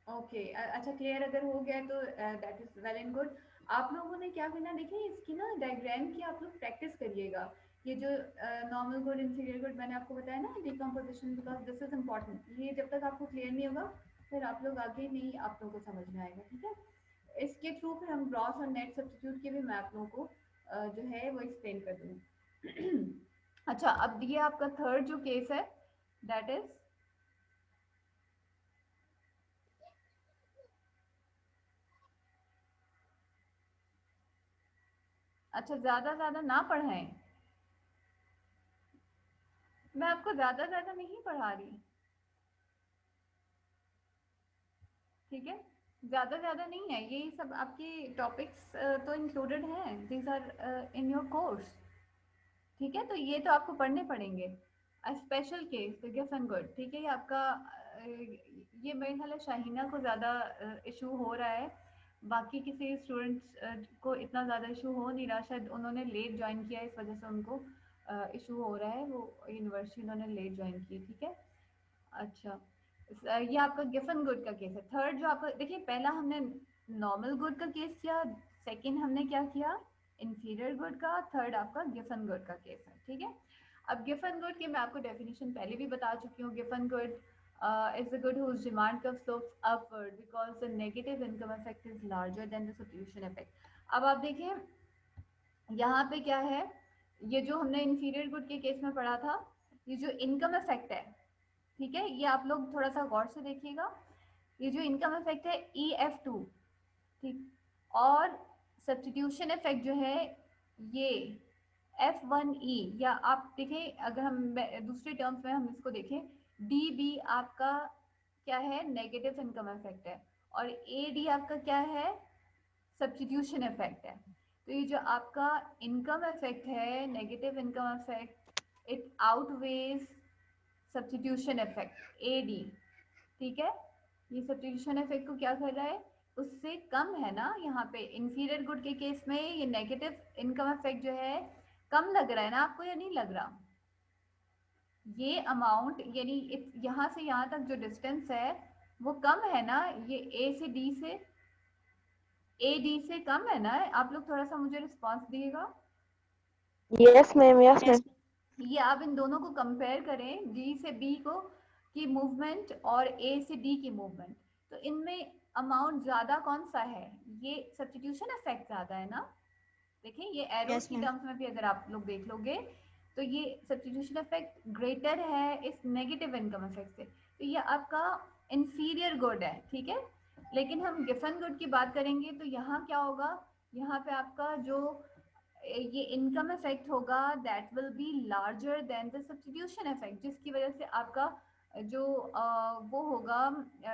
Okay, अच्छा clear अगर हो गया तो that is well and good. आप लोगों ने क्या करना, देखिए इसकी ना डायग्राम की आप लोग प्रैक्टिस करिएगा। ये जो नॉर्मल गुड इंफीरियर गुड मैंने आपको बताया ना decomposition, because this is important. ये जब तक आपको क्लियर नहीं होगा फिर आप लोग आगे नहीं आप लोगों को समझ में आएगा, ठीक है। इसके थ्रू फिर हम ग्रॉस और नेट सब्स्टिट्यूट के भी मैं आप लोगों को जो है वो एक्सप्लेन कर दूँगी। अच्छा, अब ये आपका थर्ड जो केस है दैट इज, अच्छा ज़्यादा ज़्यादा ना पढ़ाएं, मैं आपको ज़्यादा ज़्यादा नहीं पढ़ा रही, ठीक है। ज़्यादा ज़्यादा नहीं है, ये सब आपके टॉपिक्स तो इंक्लूडेड हैं, these are in your course, ठीक है। तो ये तो आपको पढ़ने पड़ेंगे। Special case give and good, ठीक है। ये आपका ये मेरे ख्याल है शाहीना को ज़्यादा इशू हो रहा है, बाकी किसी स्टूडेंट्स को इतना ज़्यादा इशू हो नहीं रहा, शायद उन्होंने लेट ज्वाइन किया है इस वजह से उनको इशू हो रहा है, वो यूनिवर्सिटी उन्होंने लेट ज्वाइन की, ठीक है। अच्छा, ये आपका गिफन गुड का केस है। थर्ड जो आपका, देखिए पहला हमने नॉर्मल गुड का केस किया, सेकंड हमने क्या किया, इंफीरियर गुड का, थर्ड आपका गिफन गुड का केस है, ठीक है। अब गिफन गुड की मैं आपको डेफिनेशन पहले भी बता चुकी हूँ। Giffen good is a good whose demand curve slopes upward because the negative income effect is larger than the substitution effect। अब आप देखिए यहाँ पे क्या है, ये जो हमने इंफीरियर गुड के केस में पढ़ा था, ये जो इनकम इफेक्ट है, ठीक है, ये आप लोग थोड़ा सा गौर से देखिएगा। ये जो इनकम इफेक्ट है EF2, ठीक, और सब्स्टिट्यूशन इफेक्ट जो है ये F1E, या आप देखें अगर हम दूसरे टर्म्स में हम इसको देखें, DB आपका क्या है, नेगेटिव इनकम इफेक्ट है, और AD आपका क्या है, सब्स्टिट्यूशन इफेक्ट है। तो ये जो आपका इनकम इफेक्ट है, negative income effect, it outweighs substitution effect AD, ठीक है। ये सब्स्टिट्यूशन इफेक्ट को क्या कर रहा है, उससे कम है ना। यहाँ पे इंफीरियर गुड के केस में ये नेगेटिव इनकम इफेक्ट जो है कम लग रहा है ना आपको, या नहीं लग रहा? ये अमाउंट यानी यहाँ से यहाँ तक जो डिस्टेंस है वो कम है ना, ये ए से डी से, ए डी से कम है ना। आप लोग थोड़ा सा मुझे रिस्पॉन्स दिएगा। Yes ma'am, yes ma'am. ये आप इन दोनों को कंपेयर करें, डी से बी को की मूवमेंट और ए से डी की मूवमेंट, तो इनमें अमाउंट ज़्यादा कौन सा है, ये सब्स्टिट्यूशन इफेक्ट ज़्यादा है ना। देखिए ये एरोज यस की मैम। टर्म्स में भी अगर आप लोग देख लोगे तो ये सब्स्टिट्यूशन इफेक्ट ग्रेटर है इस नेगेटिव इनकम इफेक्ट से, तो ये आपका इंफीरियर गुड है, ठीक है। लेकिन हम गिफन गुड की बात करेंगे तो यहाँ क्या होगा, यहाँ पे आपका जो ये इनकम इफेक्ट होगा that will be larger than the substitution effect, जिसकी वजह से आपका जो वो होगा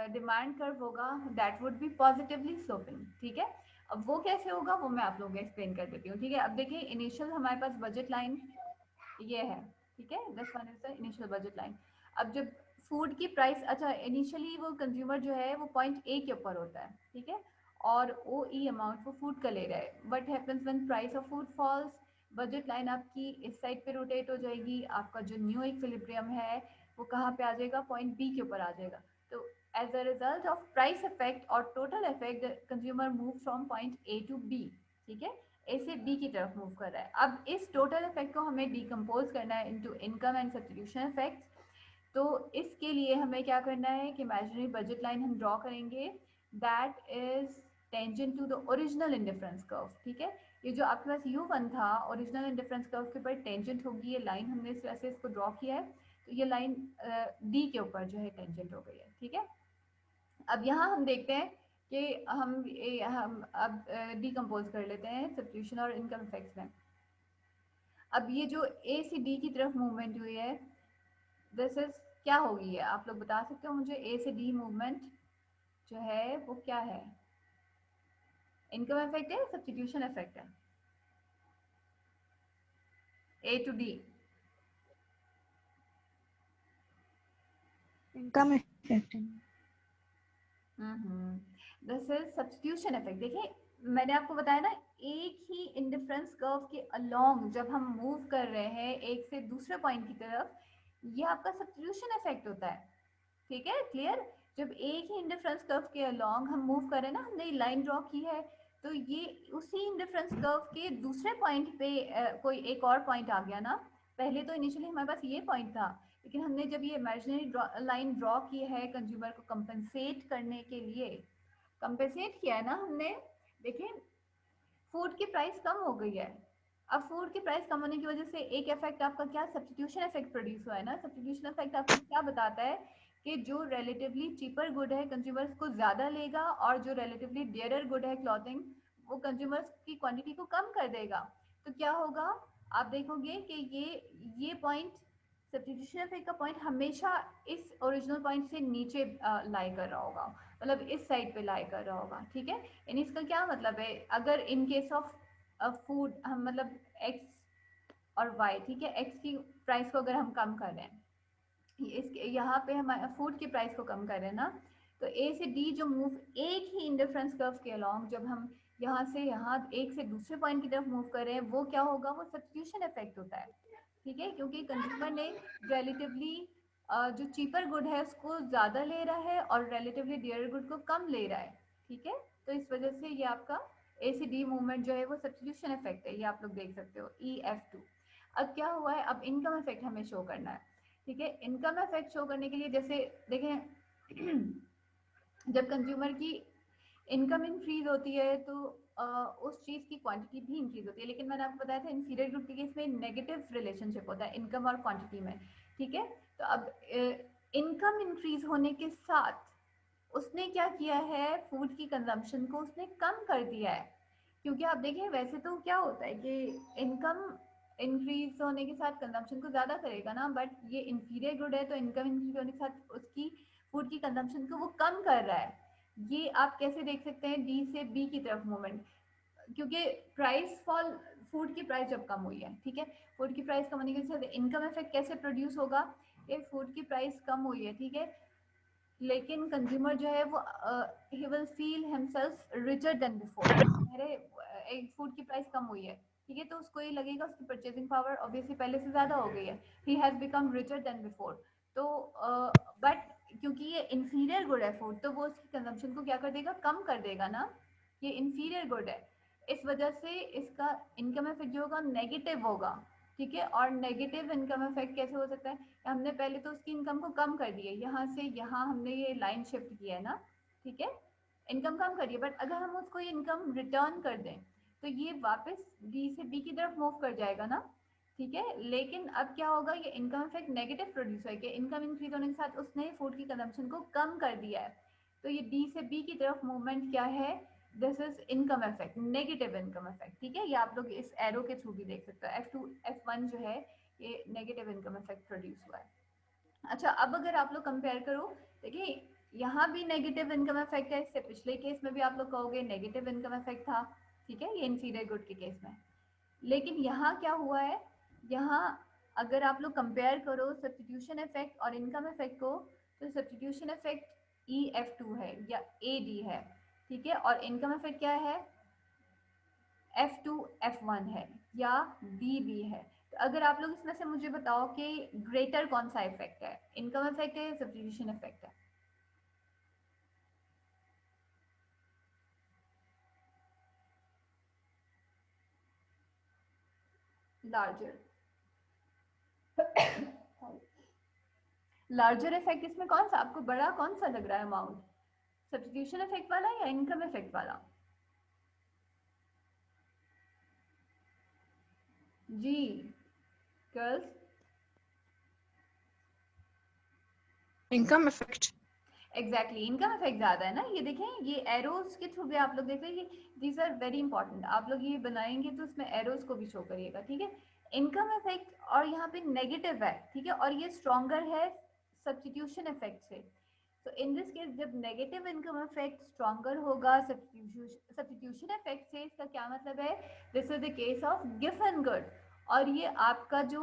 डिमांड कर्व होगा that would be positively sloping, ठीक है। अब वो कैसे होगा वो मैं आप लोगों को एक्सप्लेन कर देती हूँ, ठीक है। अब देखिए इनिशियल हमारे पास बजट लाइन ये है, ठीक है, this one is the initial budget line. अब जब फूड की प्राइस, अच्छा इनिशियली वो कंज्यूमर जो है वो पॉइंट ए के ऊपर होता है, ठीक है, और ओ ई अमाउंट वो फूड का ले रहा है। But happens when price of food falls, budget line आपकी इस साइड पे रोटेट हो जाएगी, आपका जो न्यू इक्विलिब्रियम है वो कहाँ पे आ जाएगा, पॉइंट बी के ऊपर आ जाएगा। तो as a result of price effect और total effect the consumer move from point A to B, ठीक है, ए से बी की तरफ मूव कर रहा है। अब इस टोटल इफेक्ट को हमें डिकम्पोज करना है into income and substitution effects. तो इसके लिए हमें क्या करना है कि इमेजिनरी बजट लाइन हम ड्रॉ करेंगे that is tangent to the original indifference curve, ठीक है। ये जो आपके पास U1 था ओरिजिनल इंडिफरेंस कर्व के ऊपर टेंजेंट होगी, ये लाइन हमने इस वजह से इसको ड्रॉ किया है, तो ये लाइन डी के ऊपर जो है टेंजेंट हो गई है, ठीक है। अब यहाँ हम देखते हैं कि हम अब डिकम्पोज कर लेते हैं सब्स्टिट्यूशन और इनकम इफेक्ट्स में। अब ये जो ए से डी की तरफ मूवमेंट हुई है, दिस इज क्या होगी, है आप लोग बता सकते हो मुझे, ए से डी मूवमेंट जो है वो क्या है, इनकम इफेक्ट है सब्स्टिट्यूशन इफेक्ट है, A to D. Income effect. This is substitution effect. देखिए मैंने आपको बताया ना, एक ही इंडिफरेंस कर्व के अलोंग जब हम मूव कर रहे हैं एक से दूसरे पॉइंट की तरफ, ये आपका सब्स्टिट्यूशन इफेक्ट होता है, ठीक है, क्लियर। जब एक ही इंडिफरेंस कर्व के अलोंग हम मूव करें ना, हमने लाइन ड्रॉ की है, तो ये उसी इंडिफरेंस कर्व के दूसरे पॉइंट पे कोई एक और पॉइंट आ गया ना। पहले तो इनिशियली हमारे पास ये पॉइंट था, लेकिन हमने जब ये इमेजिनरी लाइन ड्रॉ की है कंज्यूमर को कंपनसेट करने के लिए, कंपनसेट किया है ना हमने। देखिए फूड की प्राइस कम हो गई है। अब फूड की प्राइस कम होने की वजह से एक इफेक्ट आपका क्या, सब्स्टिट्यूशन इफेक्ट प्रोड्यूस हुआ है ना। सब्स्टिट्यूशन इफेक्ट आपको क्या बताता है कि जो रिलेटिवली चीपर गुड है कंज्यूमर्स को ज़्यादा लेगा, और जो रिलेटिवली डियरर गुड है क्लॉथिंग, वो कंज्यूमर्स की क्वांटिटी को कम कर देगा। तो क्या होगा, आप देखोगे कि ये पॉइंट, सब्स्टिट्यूशन इफेक्ट का पॉइंट हमेशा इस ओरिजिनल पॉइंट से नीचे लाई कर रहा होगा, मतलब इस साइड पे लाई कर रहा होगा। ठीक है, यानी इसका क्या मतलब है, अगर इन केस ऑफ फूड हम मतलब एक्स और वाई, ठीक है, एक्स की प्राइस को अगर हम कम कर रहे हैं, इसके यहाँ पे हम फूड की प्राइस को कम कर रहे हैं ना, तो ए से डी जो मूव एक ही इंडिफरेंस कर्व के अलोंग, जब हम यहाँ से यहाँ एक से दूसरे पॉइंट की तरफ मूव कर रहे हैं, वो क्या होगा, वो सब्स्टिट्यूशन इफेक्ट होता है। ठीक है, क्योंकि कंज्यूमर ने रिलेटिवली जो चीपर गुड है उसको ज़्यादा ले रहा है और रिलेटिवली डियर गुड को कम ले रहा है। ठीक है, तो इस वजह से ये आपका ए से डी मूवमेंट जो है वो सब्स्टिट्यूशन इफेक्ट है, ये आप लोग देख सकते हो EF2। अब क्या हुआ है, अब इनकम इफेक्ट हमें शो करना है। ठीक है, इनकम इफेक्ट शो करने के लिए जैसे देखें जब कंज्यूमर की इनकम इंक्रीज होती है तो उस चीज़ की क्वांटिटी भी इंक्रीज होती है, लेकिन मैंने आपको बताया था इंफीरियर गुड के केस में नेगेटिव रिलेशनशिप होता है इनकम और क्वांटिटी में। ठीक है, तो अब इनकम इंक्रीज होने के साथ उसने क्या किया है, फूड की कंजम्पशन को उसने कम कर दिया है। क्योंकि आप देखें वैसे तो क्या होता है कि इनकम इंक्रीज होने के साथ कंजम्पशन को ज़्यादा करेगा ना, बट ये इंफीरियर गुड है तो इनकम इंक्रीज होने के साथ उसकी फूड की कंजम्पशन को वो कम कर रहा है। ये आप कैसे देख सकते हैं, डी से बी की तरफ मूवमेंट, क्योंकि प्राइस फॉल, फूड की प्राइस जब कम हुई है, ठीक है, फूड की प्राइस कम होने के साथ इनकम इफेक्ट कैसे प्रोड्यूस होगा, कि फूड की प्राइस कम हुई है, ठीक है, लेकिन कंज्यूमर जो है वो he will feel himself richer than before. अरे एक फूड की प्राइस कम हुई है, ठीक है, तो उसको ये लगेगा उसकी परचेजिंग पावर ऑब्वियसली पहले से ज़्यादा हो गई है, he has become richer than before. तो बट क्योंकि ये इंफीरियर गुड है फूड, तो वो उसकी कंजम्पशन को क्या कर देगा, कम कर देगा ना, ये इंफीरियर गुड है, इस वजह से इसका इनकम इफेक्ट जो होगा नेगेटिव होगा। ठीक है, और नेगेटिव इनकम इफेक्ट कैसे हो सकता है, हमने पहले तो उसकी इनकम को कम कर दिया, यहाँ से यहाँ हमने ये लाइन शिफ्ट किया है ना, ठीक है, इनकम कम करिए, बट अगर हम उसको ये इनकम रिटर्न कर दें तो ये वापस डी से बी की तरफ मूव कर जाएगा ना। ठीक है, लेकिन अब क्या होगा, ये इनकम इफेक्ट नेगेटिव प्रोड्यूस है कि इनकम इंक्रीज होने के साथ उसने फूड की कंजम्पशन को कम कर दिया है, तो ये डी से बी की तरफ मूवमेंट क्या है, this is income effect, negative income effect. ठीक है, ये आप लोग इस एरो के थ्रू भी देख सकते हो, F2 F1 जो है ये नेगेटिव इनकम इफेक्ट प्रोड्यूस हुआ है। अच्छा, अब अगर आप लोग कंपेयर करो, देखिए यहाँ भी नेगेटिव इनकम इफेक्ट है, इससे पिछले केस में भी आप लोग कहोगे नेगेटिव इनकम इफेक्ट था। ठीक है, ये इंफीरियर गुड के केस में, लेकिन यहाँ क्या हुआ है, यहाँ अगर आप लोग कंपेयर करो सब्स्टिट्यूशन इफेक्ट और इनकम इफेक्ट को, तो सब्स्टिट्यूशन इफेक्ट EF2 है या AD है। ठीक है, और इनकम इफेक्ट क्या है, F2 F1 है या BB है। तो अगर आप लोग इसमें से मुझे बताओ कि ग्रेटर कौन सा इफेक्ट है, इनकम इफेक्ट है या सब्स्टिट्यूशन इफेक्ट है। लार्जर, लार्जर इफेक्ट इसमें कौन सा आपको बड़ा कौन सा लग रहा है अमाउंट, सब्स्टिट्यूशन इफेक्ट वाला या इनकम इफेक्ट वाला। जी girls, income effect. Exactly income effect ज्यादा है ना। ये देखें, ये एरोज के थ्रू भी आप लोग देख रहे हैं, दीज आर वेरी इंपॉर्टेंट, आप लोग ये बनाएंगे तो उसमें एरोज को भी शो करिएगा। ठीक है, इनकम इफेक्ट और यहाँ पे नेगेटिव है, ठीक है, और ये स्ट्रॉन्गर है सब्स्टिट्यूशन इफेक्ट से। तो इन दिस केस जब नेगेटिव इनकम इफेक्ट स्ट्रॉन्गर होगा सब्स्टिट्यूशन इफेक्ट से, इसका क्या मतलब है, this is the case of given good. और ये आपका जो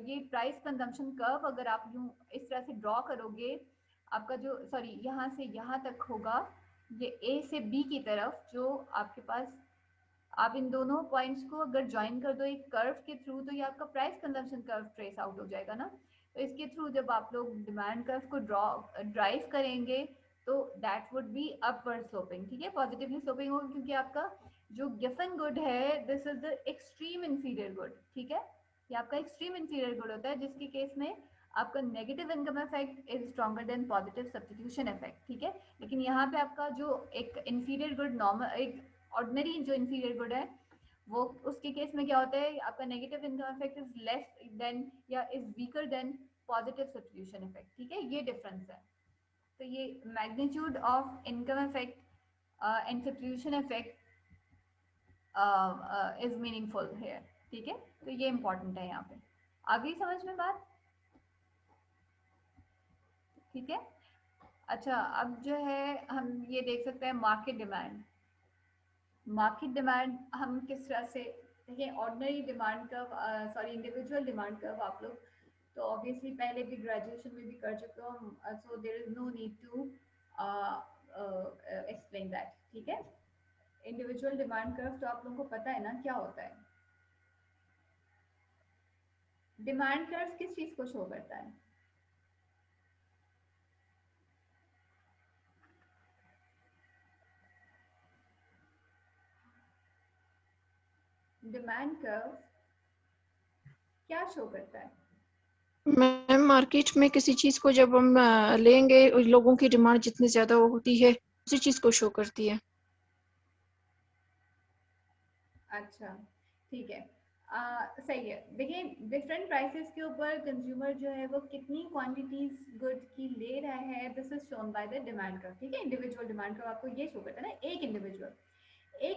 ये प्राइस कंजम्पशन कर्व अगर आप यूं इस तरह से ड्रॉ करोगे, आपका जो सॉरी यहाँ से यहाँ तक होगा, ये ए से बी की तरफ जो आपके पास, आप इन दोनों पॉइंट्स को अगर ज्वाइन कर दो एक कर्व के थ्रू, तो ये आपका price consumption curve trace out हो जाएगा ना। तो इसके थ्रू जब आप लोग डिमांड कर्व को ड्राइव करेंगे तो that would be upward sloping, ठीक है, पॉजिटिवली स्लोपिंग होगा, क्योंकि आपका जो गिवन गुड है this is the extreme inferior good, ठीक है, ये आपका एक्सट्रीम इंफीरियर गुड होता है, जिसके केस में आपका negative income effect is stronger than positive substitution effect, ठीक है। लेकिन यहाँ पे आपका जो एक इंफीरियर गुड नॉर्मल एक ऑर्डिनरी जो इंफीरियर गुड है वो उसके केस में क्या होता है, आपका negative income effect is less than या is weaker than positive substitution effect, ठीक है, ये डिफरेंस है। तो ये magnitude of income effect and substitution effect is meaningful here, ठीक है, तो ये इंपॉर्टेंट है यहाँ पे। आ गई समझ में बात, ठीक है। अच्छा, अब जो है हम ये देख सकते हैं मार्केट डिमांड। मार्केट डिमांड हम किस तरह से देखिए, ordinary demand curve, sorry individual demand curve आप लोग तो ऑब्वियसली पहले भी ग्रेजुएशन में भी कर चुके हो, so there is no need to explain that, ठीक है। इंडिविजुअल डिमांड कर्व तो आप लोगों को पता है ना क्या होता है। डिमांड कर्व किस चीज को शो करता है? डिमांड कर्व क्या शो करता है? मैम मार्केट में किसी चीज को जब हम लेंगे लोगों की डिमांड जितनी ज्यादा होती है उसी चीज को शो करती है। अच्छा, ठीक है, सही है। देखिए, डिफरेंट प्राइसेस के ऊपर कंज्यूमर जो है वो कितनी क्वांटिटीज गुड की ले रहा है, this is shown by the demand curve, ठीक है। इंडिविजुअल डिमांड कर्व आपको ये शो करता है ना, एक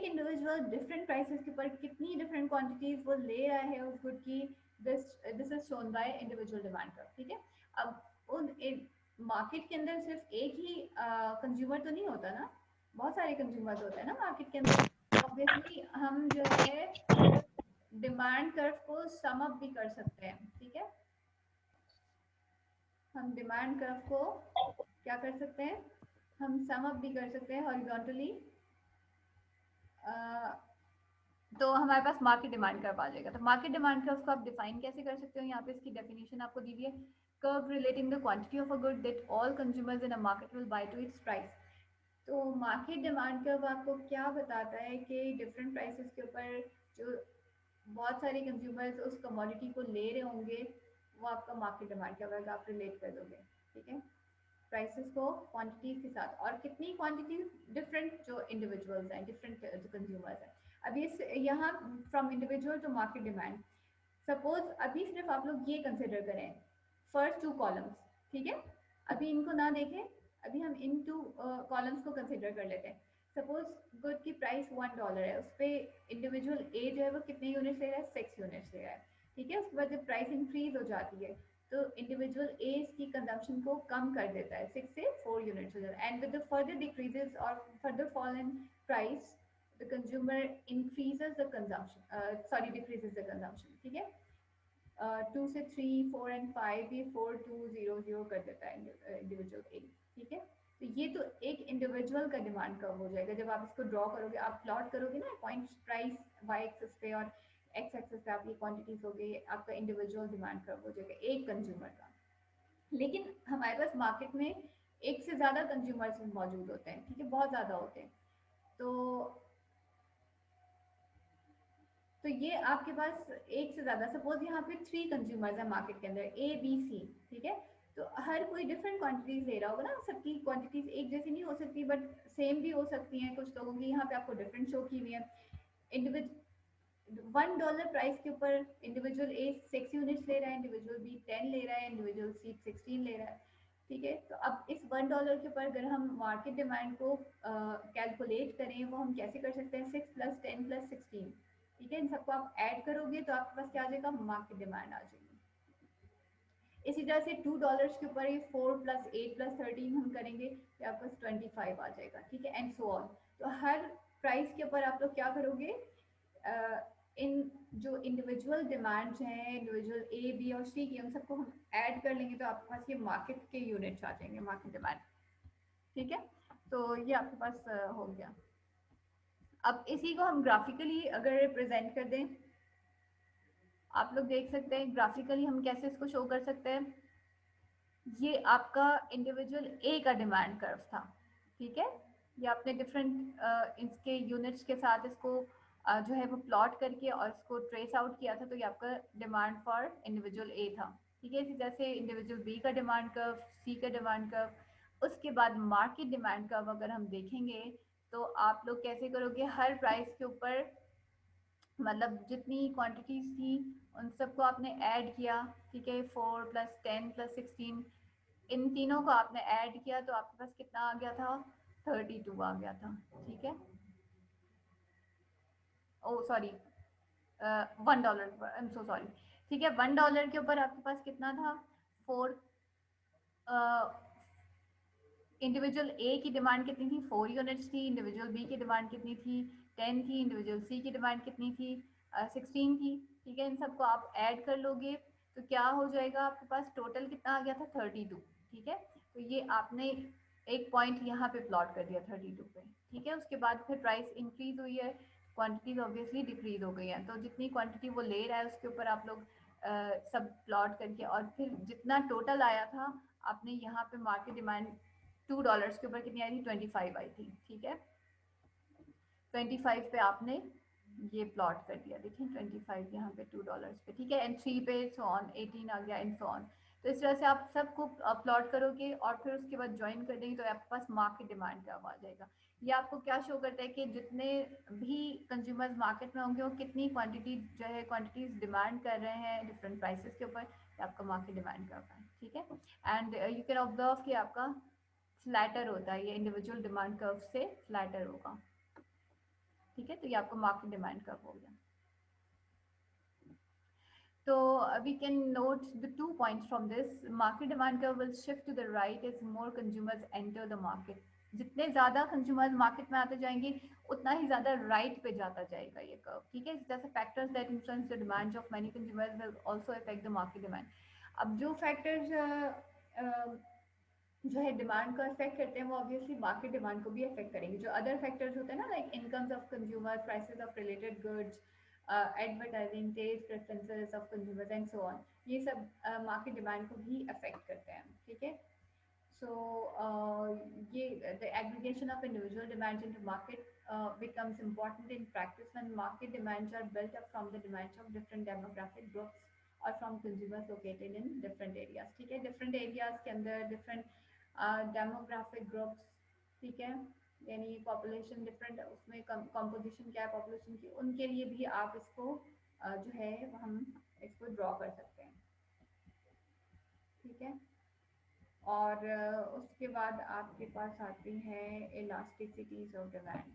इंडिविजुअल डिफरेंट प्राइसेस के ऊपर कितनी डिफरेंट क्वांटिटीज वो ले रहा है उस गुड की, this this is shown by individual demand curve, ठीक है। अब उन मार्केट के अंदर सिर्फ एक ही कंज्यूमर तो नहीं होता ना, बहुत सारे कंज्यूमर होते हैं ना मार्केट के अंदर। ऑब्वियसली हम जो है डिमांड कर्व को सम अप भी कर सकते हैं, ठीक है। हम डिमांड कर्व को क्या कर सकते हैं, हम सम अप भी कर सकते हैं हॉरिजॉन्टली। तो हमारे पास मार्केट डिमांड कर्व आ जाएगा। तो मार्केट डिमांड कर्व को आप डिफाइन कैसे कर सकते हो, यहाँ पे इसकी डेफिनेशन आपको दी हुई है, curve relating the quantity of a good that all consumers in a market will by two it's price. तो मार्केट डिमांड कर्व आपको क्या बताता है कि डिफरेंट प्राइसेस के ऊपर जो बहुत सारे कंज्यूमर्स उस कमोडिटी को ले रहे होंगे वो आपका मार्केट डिमांड कर्व आप रिलेट कर दोगे, ठीक है, प्राइसेस को क्वांटिटीज के साथ। और कितनी क्वांटिटीज, डिफरेंट जो इंडिविजुअल्स हैं, डिफरेंट जो कंज्यूमर्स हैं। अभी इस यहाँ from individual to market demand, suppose अभी सिर्फ आप लोग ये कंसिडर करें फर्स्ट टू कॉलम्स, ठीक है, अभी इनको ना देखें, अभी हम इन टू कॉलम्स को कंसिडर कर लेते हैं। सपोज गुड की प्राइस $1 है, उस पर इंडिविजुअल ए जो है वो कितने यूनिट्स ले रहा है, 6 यूनिट्स ले रहा है, ठीक है। उसके बाद जब प्राइस इंक्रीज हो जाती है तो इंडिविजुअल ए की कंजम्पशन को कम कर देता है, 6 से 4 यूनिट्स हो जाता है। And with the further decreases और further fall in price the consumer increases the consumption, sorry decreases the consumption, ठीक है। 2 से 3, 4 एंड 5 ये 4, 2, 0, 0 कर देता है इंडिविजुअल ए, ठीक है। तो ये तो एक इंडिविजुअल का डिमांड कर्व हो जाएगा। जब आप इसको ड्रॉ करोगे, आप प्लॉट करोगे ना पॉइंट प्राइस वाई एक्सिस पे और एक्स एक्सिस पे, आप ये क्वांटिटीज हो गई, आपका इंडिविजुअल डिमांड कर्व हो जाएगा एक कंज्यूमर का। लेकिन हमारे पास मार्केट में एक से ज्यादा कंज्यूमर्स मौजूद होते हैं, ठीक है, बहुत ज्यादा होते हैं। तो ये आपके पास एक से ज्यादा, सपोज यहाँ पे 3 कंज्यूमर्स है मार्केट के अंदर, ए बी सी, ठीक है। तो हर कोई डिफरेंट क्वांटिटीज ले रहा होगा ना, सबकी क्वांटिटीज एक जैसी नहीं हो सकती बट सेम भी हो सकती हैं कुछ लोगों की। यहाँ पे आपको डिफरेंट शो की हुई है। $1 प्राइस के ऊपर इंडिविजुअल ए 6 यूनिट्स ले रहा है, इंडिविजुअल बी 10 ले रहा है, इंडिविजुअल सी 16 ले रहा है, ठीक है। तो अब इस $1 के ऊपर अगर हम मार्केट डिमांड को कैलकुलेट करें, वो हम कैसे कर सकते हैं, 6 + 10 + 16, ठीक है। इन सबको आप ऐड करोगे तो आपके पास क्या आ जाएगा, मार्केट डिमांड आ जाएगी। इसी तरह से $2 के ऊपर ये 4 + 8 + 13 हम करेंगे तो आपके पास 25 आ जाएगा, ठीक है, एंड सो ऑन। तो हर प्राइस के ऊपर आप लोग क्या करोगे, इन जो इंडिविजुअल डिमांड्स हैं, इंडिविजुअल ए बी और सी की, उन सबको हम ऐड कर लेंगे तो आपके पास ये मार्केट के यूनिट्स आ जाएंगे, मार्केट डिमांड, ठीक है। तो ये आपके पास हो गया। अब इसी को हम ग्राफिकली अगर रिप्रेजेंट कर दें, आप लोग देख सकते हैं ग्राफिकली हम कैसे इसको शो कर सकते हैं। ये आपका इंडिविजुअल ए का डिमांड कर्व था, ठीक है। ये आपने डिफरेंट इसके यूनिट्स के साथ इसको जो है वो प्लॉट करके और इसको ट्रेस आउट किया था, तो ये आपका डिमांड फॉर इंडिविजुअल ए था, ठीक है। जैसे इंडिविजुअल बी का डिमांड कर्व, सी का डिमांड कर्व, उसके बाद मार्केट डिमांड कर्व अगर हम देखेंगे तो आप लोग कैसे करोगे, हर प्राइस के ऊपर मतलब जितनी क्वांटिटीज थी उन सबको आपने ऐड किया, ठीक है। 4 + 10 + 16, इन तीनों को आपने ऐड किया तो आपके पास कितना आ गया था, 32 आ गया था, ठीक है। Oh sorry, $1, I am so sorry, ठीक है। $1 के ऊपर आपके पास कितना था, 4, इंडिविजुअल ए की डिमांड कितनी थी, 4 यूनिट्स थी। इंडिविजुअल बी की डिमांड कितनी थी, 10 थी। इंडिविजुअल सी की डिमांड कितनी थी, 16 थी, ठीक है। इन सबको आप ऐड कर लोगे तो क्या हो जाएगा, आपके पास टोटल कितना आ गया था, 32, ठीक है। तो ये आपने एक पॉइंट यहाँ पे प्लॉट कर दिया 32 पे, ठीक है। उसके बाद फिर प्राइस इंक्रीज हुई है, क्वांटिटीज ऑब्वियसली डिक्रीज हो गई हैं, तो जितनी क्वांटिटी वो ले रहा है उसके ऊपर आप लोग सब प्लॉट करके और फिर जितना टोटल आया था आपने यहाँ पे मार्केट डिमांड $2 के ऊपर कितनी आई थी, 25 आई थी, ठीक है। 25 पे आपने ये प्लॉट कर दिया, देखिए 25 यहाँ पे $2 पे, ठीक है। एंड 3 पे सो ऑन 18 आ गया, एंड सो ऑन। तो इस तरह से आप सबको प्लॉट करोगे और फिर उसके बाद ज्वाइन कर देंगे तो आपके पास मार्केट डिमांड कर्व आ जाएगा। ये आपको क्या शो करता है कि जितने भी कंज्यूमर्स मार्केट में होंगे वो कितनी क्वांटिटी जो है क्वांटिटीज डिमांड कर रहे हैं डिफरेंट प्राइसेस के ऊपर, आपका मार्केट डिमांड कर्व है, ठीक है। एंड यू कैन ऑब्जर्व कि आपका फ्लैटर होता है, ये इंडिविजुअल डिमांड कर्व से फ्लैटर होगा, ठीक है। तो ये आपको मार्केट डिमांड कर्व हो गया। तो we can note the 2 points from this. Market demand curve will shift to the right as more consumers enter the market. जितने ज्यादा कंज्यूमर्स मार्केट में आते जाएंगे उतना ही ज्यादा राइट पे जाता जाएगा ये कर्व, ठीक है। जैसे factors that influence the demand of many consumers will also affect the market demand. अब जो फैक्टर्स जो है डिमांड को अफेक्ट करते हैं वो ऑब्वियसली मार्केट डिमांड को भी अफेक्ट करेंगे। जो अदर फैक्टर्स होते हैं ना, like incomes of consumer, prices of related goods, advertising, taste preferences of consumers and so on, ये सब मार्केट डिमांड को भी अफेक्ट करते हैं, ठीक है। So ये the aggregation of individual demands into market becomes important in practice when market demands are built up from the demands of different demographic groups or from consumers located in different areas, ठीक है। different areas के अंदर different demographic groups, ठीक है, यानी population different, उसमें composition क्या है पॉपुलेशन की, उनके लिए भी आप इसको जो है हम इसको ड्रॉ कर सकते हैं, ठीक है। और उसके बाद आपके पास आती है इलास्टिसिटीज ऑफ डिमांड।